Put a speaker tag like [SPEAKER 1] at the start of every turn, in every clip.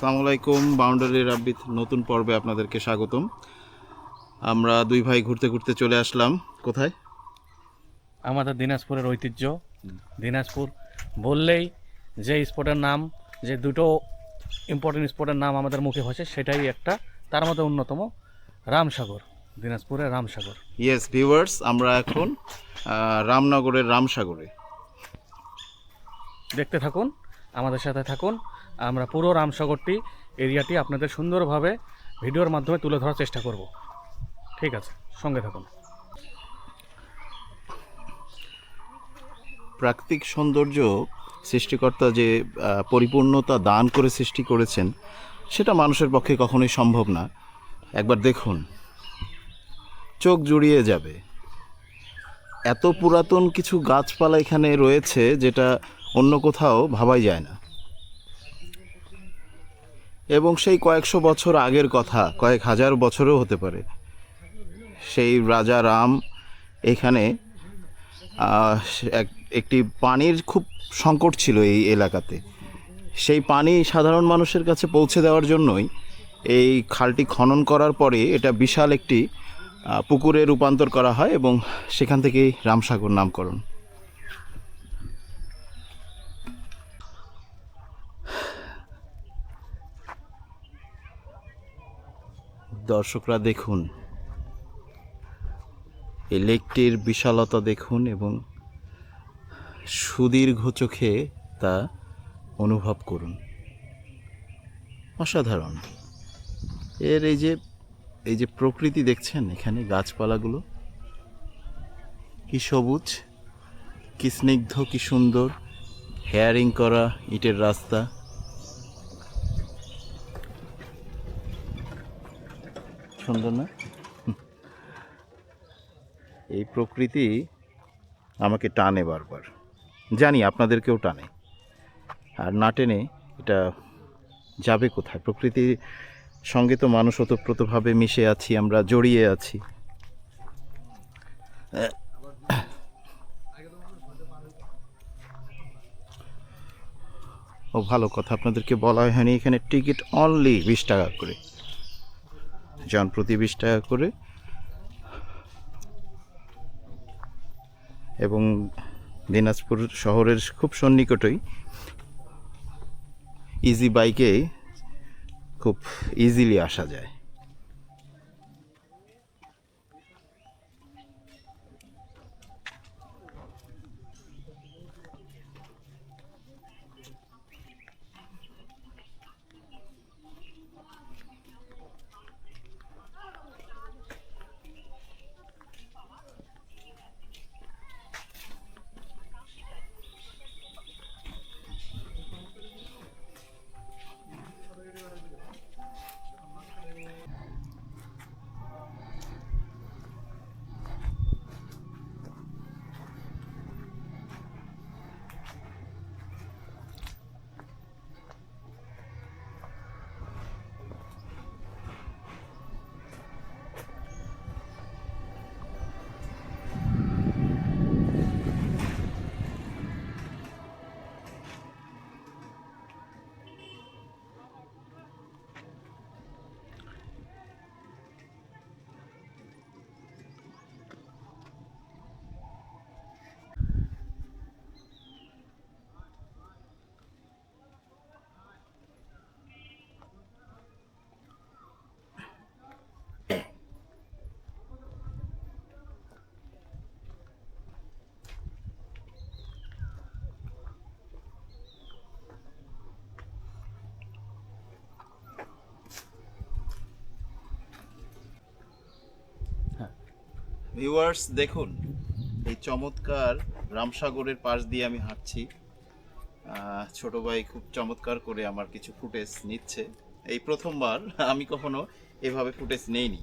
[SPEAKER 1] আসসালামু আলাইকুম। বাউন্ডারি রাব্বিত নতুন পর্বে আপনাদেরকে স্বাগতম। আমরা দুই ভাই ঘুরতে ঘুরতে চলে আসলাম কোথায়?
[SPEAKER 2] আমাদের দিনাজপুরের ঐতিহ্য। দিনাজপুর বললেই যে স্পটের নাম, যে দুটো ইম্পর্টেন্ট স্পটের নাম আমাদের মুখে ভাসে, সেটাই একটা, তার মধ্যে অন্যতম রামসাগর। দিনাজপুরের রামসাগর।
[SPEAKER 1] ইয়েস ভিউয়ার্স, আমরা এখন রামনগরের রামসাগরে।
[SPEAKER 2] দেখতে থাকুন, আমাদের সাথে থাকুন। আমরা পুরো রামসাগরটি এরিয়াটি আপনাদের সুন্দরভাবে ভিডিওর মাধ্যমে তুলে ধরার চেষ্টা করব। ঠিক আছে, সঙ্গে থাকুন।
[SPEAKER 1] প্রাকৃতিক সৌন্দর্য সৃষ্টিকর্তা যে পরিপূর্ণতা দান করে সৃষ্টি করেছেন, সেটা মানুষের পক্ষে কখনোই সম্ভব না। একবার দেখুন, চোখ জুড়িয়ে যাবে। এত পুরাতন কিছু গাছপালা এখানে রয়েছে যেটা অন্য কোথাও ভাবাই যায় না। এবং সেই কয়েকশো বছর আগের কথা, কয়েক হাজার বছরও হতে পারে। সেই রাজা রাম এখানে একটি পানির খুব সংকট ছিল এই এলাকাতে। সেই পানি সাধারণ মানুষের কাছে পৌঁছে দেওয়ার জন্যই এই খালটি খনন করার পরে এটা বিশাল একটি পুকুরে রূপান্তর করা হয় এবং সেখান থেকেই রামসাগর নামকরণ। দর্শকরা দেখুন, এই লেকটির বিশালতা দেখুন এবং সুদীর্ঘ চোখে তা অনুভব করুন। অসাধারণ। এর এই যে প্রকৃতি দেখছেন, এখানে গাছপালাগুলো কি সবুজ, কি স্নিগ্ধ, কি সুন্দর। হেয়ারিং করা ইটের রাস্তা। সুন্দর না? এই প্রকৃতি আমাকে টানে বারবার, জানি আপনাদেরকেও টানে। আর না টেনে এটা যাবে কোথায়? প্রকৃতির সঙ্গে তো মানুষ ওতপ্রোতভাবে মিশে আছি, আমরা জড়িয়ে আছি। ও ভালো কথা, আপনাদেরকে বলা হয়নি, এখানে টিকিট অনলি 20 টাকা করে, জন প্রতি 20 টাকা করে। এবং দিনাজপুর শহরের খুব সন্নিকটেই ইজি বাইকে খুব ইজিলি আসা যায়। ভিউয়ার্স দেখুন, এই চমৎকার রামসাগরের পাশ দিয়ে আমি হাঁটছি। ছোট ভাই খুব চমৎকার করে আমার কিছু ফুটেজ নিচ্ছে। এই প্রথমবার, আমি কখনো এভাবে ফুটেজ নেইনি,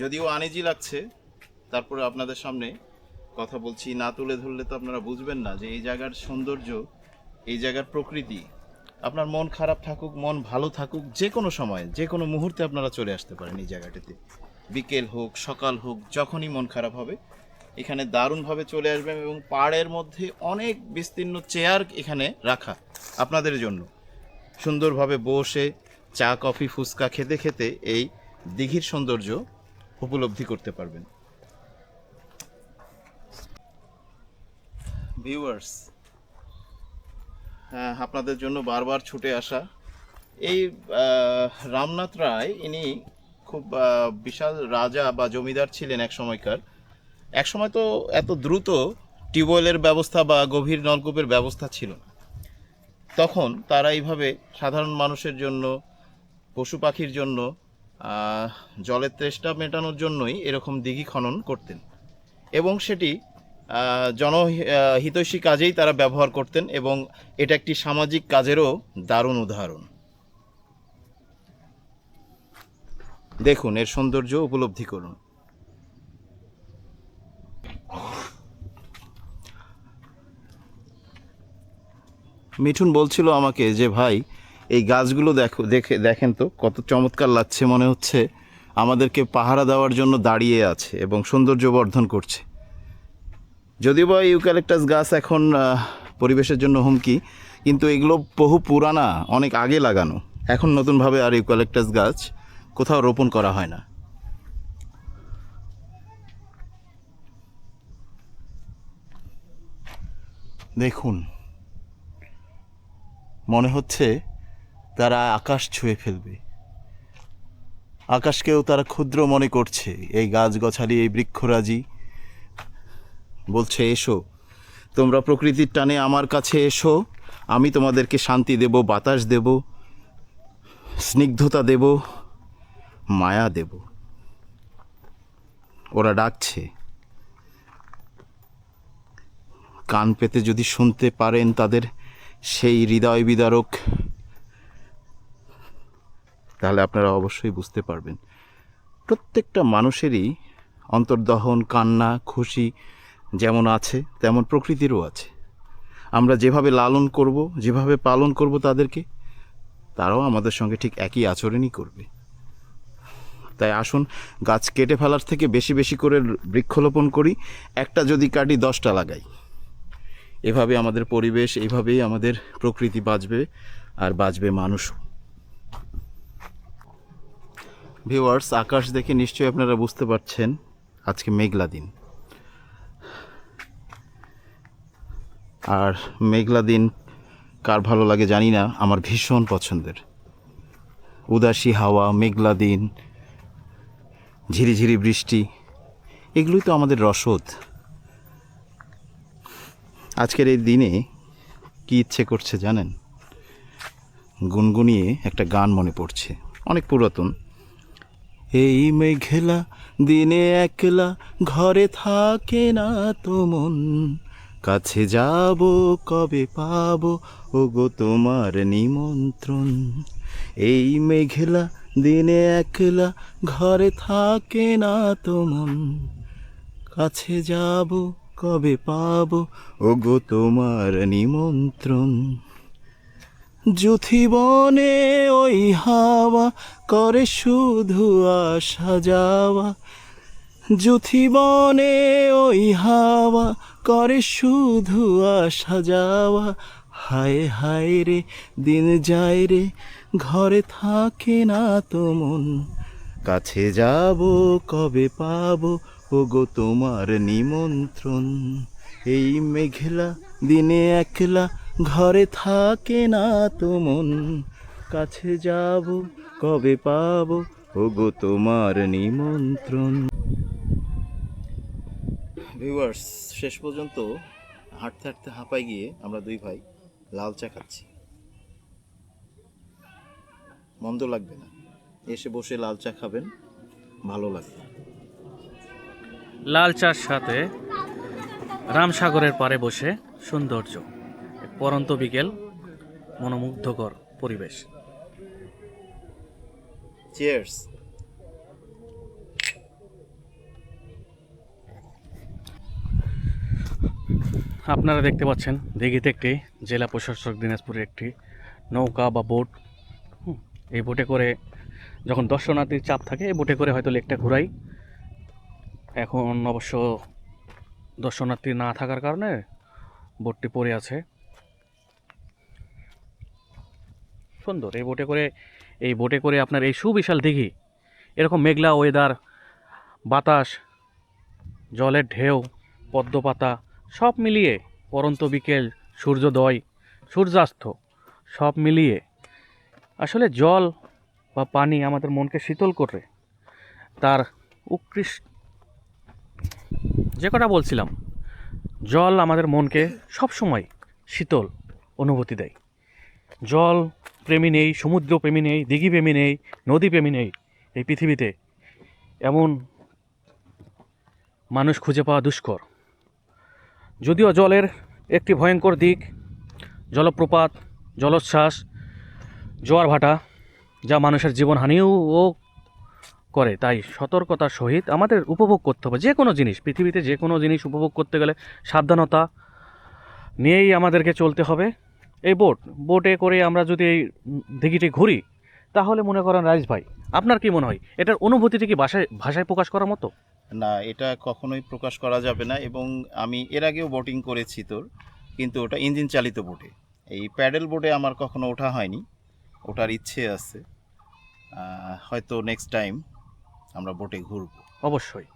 [SPEAKER 1] যদিও আনইজি লাগছে। তারপরে আপনাদের সামনে কথা বলছি, না তুলে ধরলে তো আপনারা বুঝবেন না যে এই জায়গার সৌন্দর্য, এই জায়গার প্রকৃতি। আপনার মন খারাপ থাকুক, মন ভালো থাকুক, যে কোনো সময়, যে কোনো মুহূর্তে আপনারা চলে আসতে পারেন এই জায়গাটিতে। বিকেল হোক, সকাল হোক, যখনই মন খারাপ হবে এখানে দারুণভাবে চলে আসবেন। এবং পাড়ের মধ্যে অনেক বিস্তীর্ণ চেয়ার এখানে রাখা আপনাদের জন্য, সুন্দরভাবে বসে চা কফি ফুচকা খেতে খেতে এই দিঘির সৌন্দর্য উপলব্ধি করতে পারবেন। ভিউয়ার্স, আপনাদের জন্য বারবার ছুটে আসা এই রামনাথ রায়, ইনি খুব বিশাল রাজা বা জমিদার ছিলেন এক সময়কার। এক সময় তো এত দ্রুত টিউবওয়েলের ব্যবস্থা বা গভীর নলকূপের ব্যবস্থা ছিল না। তখন তারা এইভাবে সাধারণ মানুষের জন্য, পশু পাখির জন্য, জলের তেষ্টা মেটানোর জন্যই এরকম দিঘি খনন করতেন এবং সেটি জনহিতৈষী কাজেই তারা ব্যবহার করতেন এবং এটা একটি সামাজিক কাজেরও দারুণ উদাহরণ। দেখুন, এর সৌন্দর্য উপলব্ধি করুন। মিঠুন বলছিল আমাকে যে ভাই, এই গাছগুলো দেখেন তো কত চমৎকার লাগছে, মনে হচ্ছে আমাদেরকে পাহারা দেওয়ার জন্য দাঁড়িয়ে আছে এবং সৌন্দর্য বর্ধন করছে। যদিও বা ইউক্যালিপটাস গাছ এখন পরিবেশের জন্য হুমকি, কিন্তু এগুলো বহু পুরানা, অনেক আগে লাগানো। এখন নতুনভাবে আর ইউক্যালিপটাস গাছ কোথাও রোপণ করা হয় না। দেখুন, মনে হচ্ছে তারা আকাশ ছুঁয়ে ফেলবে। আকাশকেও তারা ক্ষুদ্র মনে করছে। এই গাছগাছালি, এই বৃক্ষরাজি বলছে, এসো তোমরা প্রকৃতির টানে আমার কাছে এসো, আমি তোমাদেরকে শান্তি দেব, বাতাস দেব, স্নিগ্ধতা দেব, মায়া দেব। ওরা ডাকছে। কান পেতে যদি শুনতে পারেন তাদের সেই হৃদয় বিদারক, তাহলে আপনারা অবশ্যই বুঝতে পারবেন প্রত্যেকটা মানুষেরই অন্তর্দহন, কান্না, খুশি যেমন আছে তেমন প্রকৃতিরও আছে। আমরা যেভাবে লালন করব, যেভাবে পালন করব তাদেরকে, তারাও আমাদের সঙ্গে ঠিক একই আচরণই করবে। তাই আসুন, গাছ কেটে ফেলার থেকে বেশি বেশি করে বৃক্ষরোপণ করি। একটা যদি কাটি 10টা লাগাই। এভাবে আমাদের পরিবেশ, এইভাবেই আমাদের প্রকৃতি বাঁচবে, আর বাঁচবে মানুষও। ভিউয়ার্স, আকাশ দেখে নিশ্চয়ই আপনারা বুঝতে পারছেন আজকে মেঘলা দিন। আর মেঘলা দিন কার ভালো লাগে জানি না, আমার ভীষণ পছন্দের। উদাসী হাওয়া, মেঘলা দিন, ঝিরিঝিরি বৃষ্টি, এগুলোই তো আমাদের রসদ। আজকের এই দিনে কি ইচ্ছে করছে জানেন? গুনগুনিয়ে একটা গান মনে পড়ছে, অনেক পুরাতন। এই মেঘলা দিনে একলা ঘরে থাকে না তো মন, কাছে যাব কবে পাবো ওগো তোমার নিমন্ত্রণ। এই মেঘলা দিনে একলা ঘরে থাকে না তো মন, কাছে যাব কবে পাবো ওগো তোমার নিমন্ত্রণ। যুথিবনে ওই হাওয়া করে শুধু আসা যাওয়া, যুথিবনে ওই হাওয়া করে শুধু আসা যাওয়া। হায় হায় রে দিন যায় রে, ঘরে থাকে না তো মন, কাছে যাব কবে পাবো ওগো তোমার নিমন্ত্রণ। এই মেঘলা দিনে একলা ঘরে থাকে না তো মন, কাছে যাব কবে পাবো ওগো তোমার নিমন্ত্রণ। ভিউয়ার্স, শেষ পর্যন্ত হাঁটতে হাঁটতে হাঁপাই গিয়ে আমরা দুই ভাই লাল চা খাচ্ছি। মন্দ লাগবে না, এসে বসে লাল চা খাবেন, ভালো লাগবে।
[SPEAKER 2] লাল চার সাথে রামসাগরের পাড়ে বসে সৌন্দর্য, পরন্ত বিকেল, মনোমুগ্ধকর পরিবেশ।
[SPEAKER 1] চিয়ার্স।
[SPEAKER 2] আপনারা দেখতে পাচ্ছেন দিঘিতে একটি জেলা প্রশাসক দিনাজপুরের একটি নৌকা বা বোট। এই বোটে করে যখন দর্শনার্থীর চাপ থাকে, এই বোটে করে হয়তো লেকটা ঘুরাই। এখন অবশ্য দর্শনার্থী না থাকার কারণে বোটটি পড়ে আছে। সুন্দর। এই বোটে করে আপনার এই সুবিশাল দিঘি, এরকম মেঘলা ওয়েদার, বাতাস, জলের ঢেউ, পদ্মপাতা সব মিলিয়ে, পরন্ত বিকেল, সূর্যোদয়, সূর্যাস্ত সব মিলিয়ে আসলে জল বা পানি আমাদের মনকে শীতল করে। তার উৎকৃষ্ট, যে কথা বলছিলাম, জল আমাদের মনকে সবসময় শীতল অনুভূতি দেয়। জল প্রেমী নেই, সমুদ্র প্রেমী নেই, দিঘি প্রেমী নেই, নদী প্রেমী নেই এই পৃথিবীতে, এমন মানুষ খুঁজে পাওয়া দুষ্কর। যদিও জলের একটি ভয়ঙ্কর দিক, জলপ্রপাত, জলোচ্ছ্বাস, জোয়ার ভাটা, যা মানুষের জীবনহানিও করে। তাই সতর্কতার সহিত আমাদের উপভোগ করতে হবে যে কোনো জিনিস। পৃথিবীতে যে কোনো জিনিস উপভোগ করতে গেলে সাবধানতা নিয়েই আমাদেরকে চলতে হবে। এই বোটে করে আমরা যদি এই দিঘিটি ঘুরি, তাহলে মনে করেন রাইস ভাই, আপনার কি মনে হয় এটার অনুভূতিটি কি ভাষায় প্রকাশ করার মতো?
[SPEAKER 1] না, এটা কখনোই প্রকাশ করা যাবে না। এবং আমি এর আগেও বোটিং করেছি কিন্তু ওটা ইঞ্জিন চালিত বোটে। এই প্যাডেল বোটে আমার কখনো ওঠা হয়নি, ওঠার ইচ্ছে আছে। হয়তো নেক্সট টাইম আমরা বোটে ঘুরবো।
[SPEAKER 2] অবশ্যই।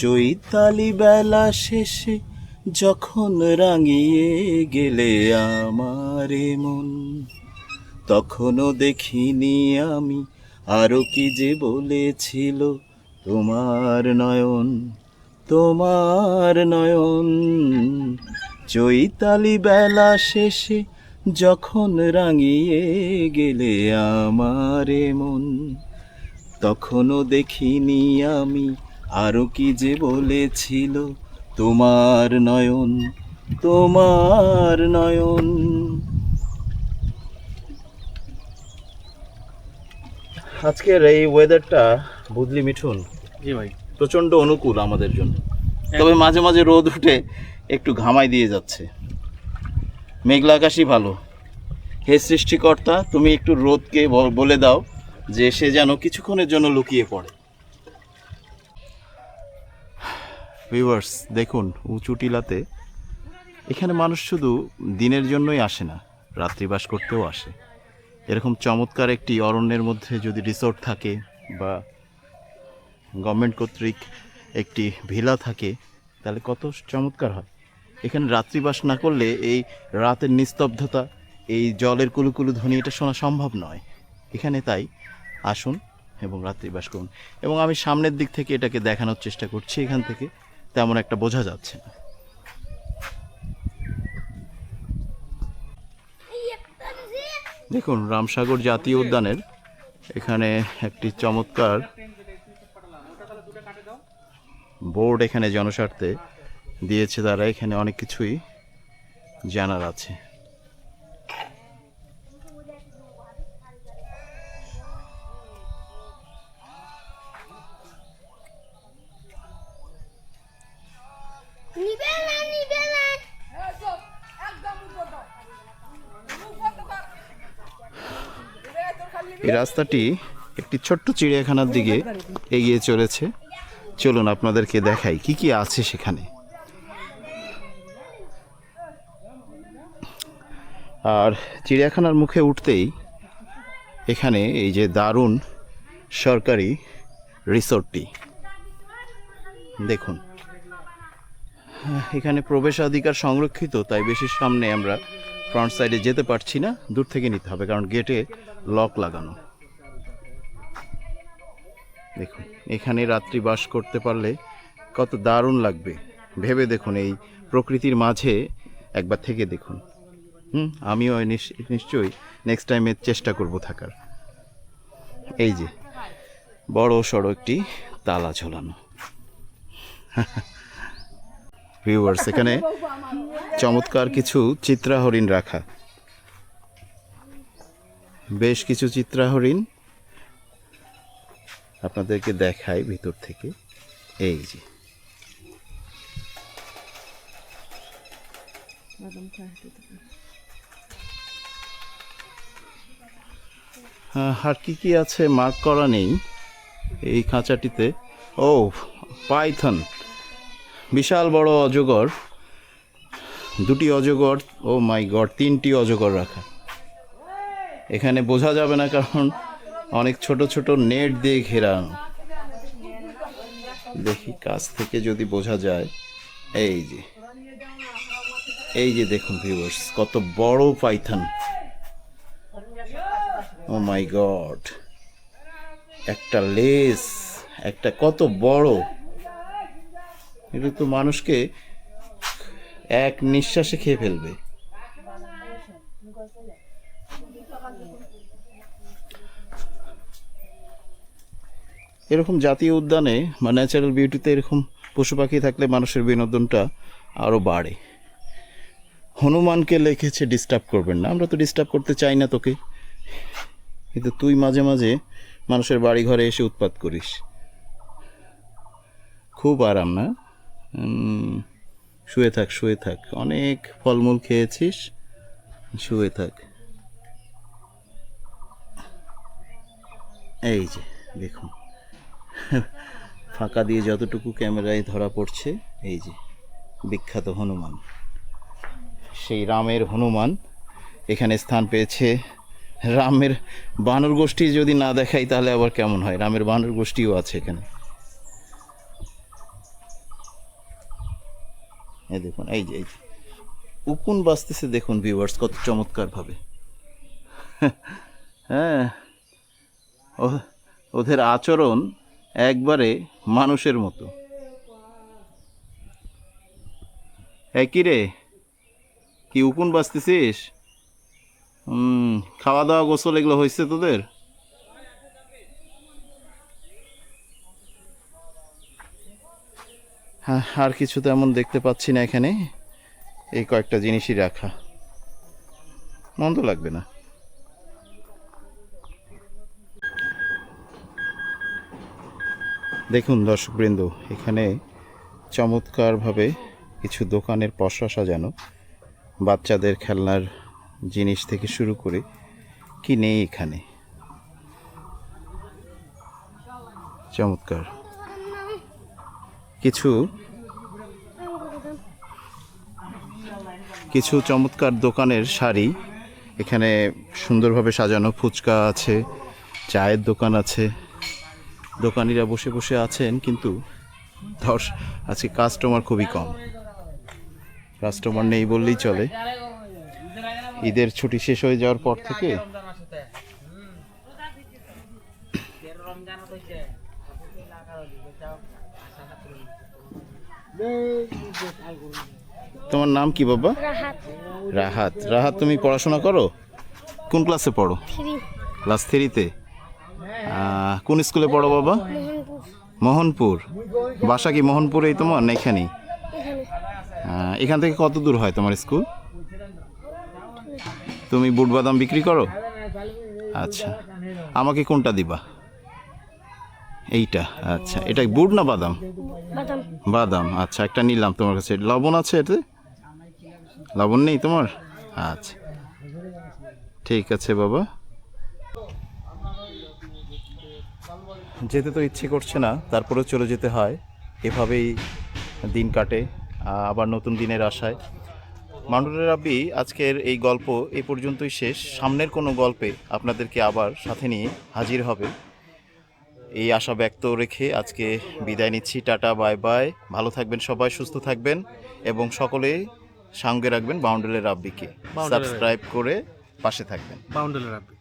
[SPEAKER 1] চৈতালি বেলা শেষে যখন রাঙিয়ে গেলে আমার মন, তখনও দেখিনি আমি আরো কি যে বলেছিল তোমার নয়ন, তোমার নয়ন। চৈতালি বেলা শেষে যখন রাঙিয়ে গেলে আমার মন, তখনও দেখিনি আমি আরো কি যে বলেছিল তোমার নয়ন, তোমার নয়ন। আজকের এই ওয়েদারটা বুঝলি মিঠুন,
[SPEAKER 2] জি ভাই,
[SPEAKER 1] প্রচণ্ড অনুকূল আমাদের জন্য। তবে মাঝে মাঝে রোদ উঠে একটু ঘামাই দিয়ে যাচ্ছে। মেঘলা আকাশই ভালো। হে সৃষ্টিকর্তা, তুমি একটু রোদকে বলে দাও যে সে যেন কিছুক্ষণের জন্য লুকিয়ে পড়ে। ভিউয়ার্স দেখুন, উঁচু টিলাতে এখানে মানুষ শুধু দিনের জন্যই আসে না, রাত্রিবাস করতেও আসে। এরকম চমৎকার একটি অরণ্যের মধ্যে যদি রিসোর্ট থাকে বা গভর্নমেন্ট কর্তৃক একটি ভিলা থাকে, তাহলে কত চমৎকার হয়। এখানে রাত্রিবাস না করলে এই রাতের নিস্তব্ধতা, এই জলের কুলুকুলু ধ্বনি এটা শোনা সম্ভব নয়। এখানে তাই আসুন এবং রাত্রিবাস করুন। এবং আমি সামনের দিক থেকে এটাকে দেখানোর চেষ্টা করছি, এখান থেকে তেমন একটা বোঝা যাচ্ছে না। দেখুন, রামসাগর জাতীয় উদ্যানের এখানে একটি চমৎকার বোর্ড এখানে জনস্বার্থে দিয়েছে তারা। এখানে অনেক কিছুই জানার আছে। এই রাস্তাটি একটি ছোট্ট চিড়িয়াখানার দিকে এগিয়ে চলেছে। চলুন আপনাদেরকে দেখাই কি কি আছে সেখানে। আর চিড়িয়াখানার মুখে উঠতেই এখানে এই যে দারুণ সরকারি রিসোর্টটি দেখুন। এখানে প্রবেশাধিকার সংরক্ষিত, তাই বেশি সামনে আমরা ফ্রন্ট সাইডে যেতে পারছি না, দূর থেকে নিতে হবে কারণ গেটে লক লাগানো। দেখুন, এখানে রাত্রি বাস করতে পারলে কত দারুণ লাগবে ভেবে দেখুন। এই প্রকৃতির মাঝে একবার থেকে দেখুন। আমিও নিশ্চয়ই নেক্সট টাইমে চেষ্টা করব থাকার। এই যে বড় সড়ো একটি তালা ঝোলানো। ভিউয়ার্স, এখানে চমৎকার কিছু চিত্রা হরিণ রাখা, বেশ কিছু চিত্রা হরিণ আপনাদেরকে দেখাই ভিতর থেকে। এই যে আর কি কি আছে মার্ক করা নেই এই খাঁচাটিতে। ও পাইথন, বিশাল বড় অজগর দুটি অজগর, ও মাই গড, 3টি অজগর রাখা। এখানে বোঝা যাবে না কারণ অনেক ছোট ছোট নেট দিয়ে ঘেরানো। দেখি কাছ থেকে যদি বোঝা যায়। এই যে দেখুন ভিউয়ার্স, কত বড় পাইথন। ও মাই গড, একটা লেজ, একটা কত বড়! এটা তো মানুষকে এক নিঃশ্বাসে খেয়ে ফেলবে। এরকম জাতীয় উদ্যানে বা ন্যাচারাল বিউটিতে এরকম পশু পাখি থাকলে মানুষের বিনোদনটা আরও বাড়ে। হনুমানকে লিখেছে ডিস্টার্ব করবেন না। আমরা তো ডিস্টার্ব করতে চাই না তোকে, কিন্তু তুই মাঝে মাঝে মানুষের বাড়ি ঘরে এসে উৎপাত করিস। খুব আরাম না? শুয়ে থাক, শুয়ে থাক, অনেক ফলমূল খেয়েছিস, শুয়ে থাক। এই যে দেখুন, ফাঁকা দিয়ে যতটুকু ক্যামেরায় ধরা পড়ছে, এই যে বিখ্যাত হনুমান, সেই রামের হনুমান এখানে স্থান পেয়েছে। রামের বানর গোষ্ঠী যদি না দেখাই তাহলে আবার কেমন হয়, রামের বানর গোষ্ঠীও আছে এখানে। এই দেখুন, এই যে উকুন বাজতেছে দেখুন ভিউয়ার্স, কত চমৎকার ভাবে। হ্যাঁ, ওদের আচরণ একবারে মানুষের মতো। কি রে, কি উকুন বাজতেছিস? খাওয়া দাওয়া গোসল এগুলো হয়েছে তোদের? হ্যাঁ, আর কিছু তেমন দেখতে পাচ্ছি না এখানে। এই কয়েকটা জিনিসই রাখা, মন্দ লাগবে না। দেখুন দর্শকবৃন্দ, এখানে চমৎকারভাবে কিছু দোকানের পসরা সাজানো, বাচ্চাদের খেলনার জিনিস থেকে শুরু করে কি নেই এখানে, চমৎকার কিছু চমৎকার দোকানের শাড়ি এখানে সুন্দরভাবে সাজানো। ফুচকা আছে, চায়ের দোকান আছে, দোকানিরা বসে বসে আছেন, কিন্তু আজকে কাস্টমার খুবই কম। কাস্টমার নেই বললেই চলে। ঈদের ছুটি শেষ হয়ে যাওয়ার পর থেকে তোমার নাম কি বাবা? রাহাত। রাহাত, তুমি পড়াশোনা করো? কোন ক্লাসে পড়ো? ক্লাস 3-তে। কোন স্কুলে পড়ো বাবা? মোহনপুর। বাসা কি মোহনপুরেই তোমার, না এখানেই? এখান থেকে কত দূর হয় তোমার স্কুল? তুমি বুট বাদাম বিক্রি করো? আচ্ছা, আমাকে কোনটা দিবা? এইটা? আচ্ছা, এটা বুট না বাদাম? বাদাম। আচ্ছা, একটা নিলাম তোমার কাছে। লবণ আছে এতে? লবণ নেই তোমার? আচ্ছা, ঠিক আছে বাবা। যেতে তো ইচ্ছে করছে না, তারপরেও চলে যেতে হয়। এভাবেই দিন কাটে, আবার নতুন দিনের আশায়। মাউন্টেন রাব্বি আজকের এই গল্প এই পর্যন্তই শেষ। সামনের কোনো গল্পে আপনাদেরকে আবার সাথে নিয়ে হাজির হবে, এই আশা ব্যক্ত রেখে আজকে বিদায় নিচ্ছি। Tata, bye bye. ভালো থাকবেন সবাই, সুস্থ থাকবেন, এবং সকলে সঙ্গে রাখবেন বাউন্ডুলের রাব্বিকে। সাবস্ক্রাইব করে পাশে থাকবেন।
[SPEAKER 2] বাউন্ডুলের রাব্বি।